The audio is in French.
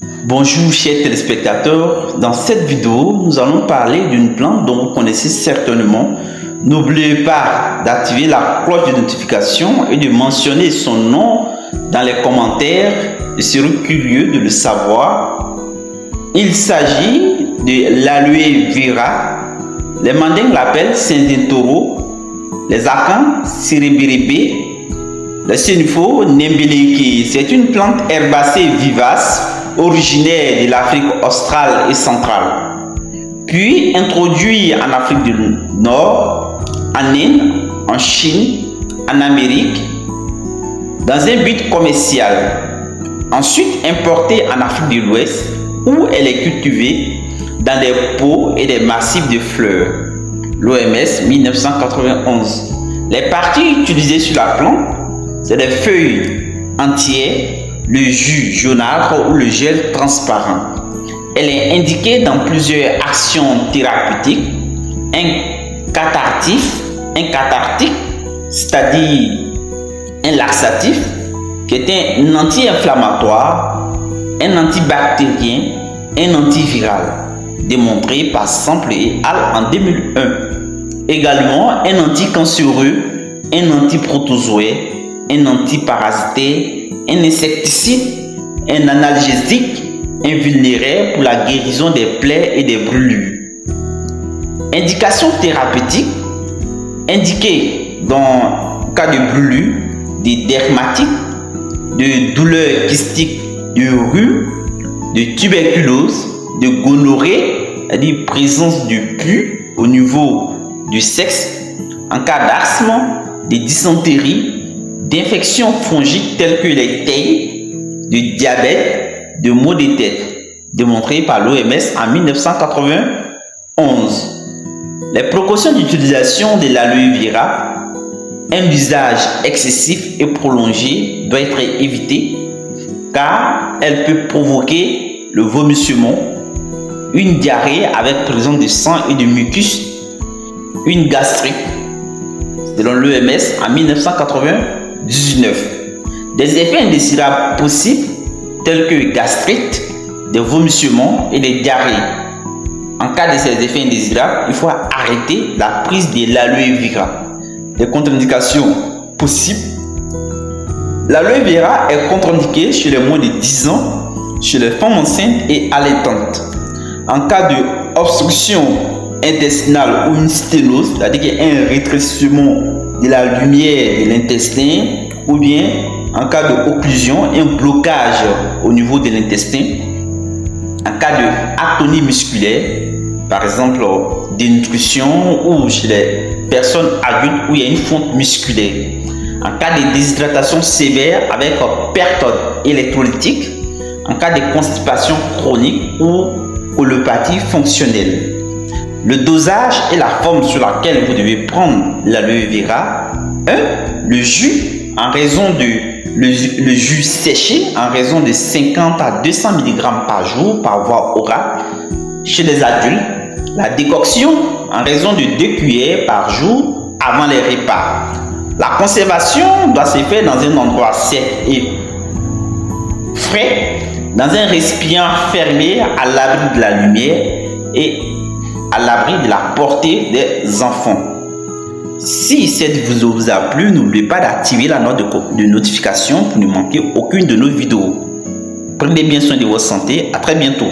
Bonjour chers téléspectateurs, dans cette vidéo nous allons parler d'une plante dont vous connaissez certainement. N'oubliez pas d'activer la cloche de notification et de mentionner son nom dans les commentaires. Je serai curieux de le savoir. Il s'agit de l'aloe vera. Les Mandingues l'appellent Sindintoro, les Akans Sirebirebe, le Sénifo Nembeleke. C'est une plante herbacée vivace originaire de l'Afrique australe et centrale, puis introduit en Afrique du Nord, en Inde, en Chine, en Amérique, dans un but commercial. Ensuite importée en Afrique de l'Ouest, où elle est cultivée dans des pots et des massifs de fleurs. L'OMS 1991. Les parties utilisées sur la plante, c'est les feuilles entières, le jus jaunâtre ou le gel transparent. Elle est indiquée dans plusieurs actions thérapeutiques. Un cathartique, c'est-à-dire un laxatif, qui est un anti-inflammatoire, un antibactérien, un antiviral, démontré par Sample et al. En 2001. Également un anticancéreux, un antiprotozoaire, un antiparasitaire, un insecticide, un analgésique, un vulnéraire pour la guérison des plaies et des brûlures. Indication thérapeutique, indiquée dans le cas de brûlures, de dermatites, de douleurs kystiques, de rhume, de tuberculose, de gonorrhée, c'est-à-dire présence de pus au niveau du sexe, en cas d'asthme, de dysenterie, d'infections fongiques telles que les tailles, de diabète, de maux de tête, démontré par l'OMS en 1991. Les précautions d'utilisation de l'aloe vera, un usage excessif et prolongé doit être évité car elle peut provoquer le vomissement, une diarrhée avec présence de sang et de mucus, une gastrite, selon l'OMS en 1999. Des effets indésirables possibles tels que gastrite, des vomissements et des diarrhées. En cas de ces effets indésirables, il faut arrêter la prise de l'aloe vera. Les contre-indications possibles. L'aloe vera est contre-indiquée chez les moins de 10 ans, chez les femmes enceintes et allaitantes. En cas d'obstruction intestinale ou une sténose, c'est-à-dire qu'il y a un rétrécissement de la lumière de l'intestin, ou bien en cas d'occlusion, un blocage au niveau de l'intestin. En cas d'atonie musculaire, par exemple dénutrition ou chez les personnes adultes où il y a une fonte musculaire. En cas de déshydratation sévère avec perte électrolytique. En cas de constipation chronique ou colopathie fonctionnelle. Le dosage et la forme sur laquelle vous devez prendre l'aloe vera. 1. Le jus en raison de le jus séché en raison de 50 à 200 mg par jour par voie orale chez les adultes. La décoction en raison de 2 cuillères par jour avant les repas. La conservation doit se faire dans un endroit sec et frais, dans un récipient fermé à l'abri de la lumière et à l'abri de la portée des enfants. Si cette vidéo vous a plu, n'oubliez pas d'activer la note de notification pour ne manquer aucune de nos vidéos. Prenez bien soin de votre santé. À très bientôt.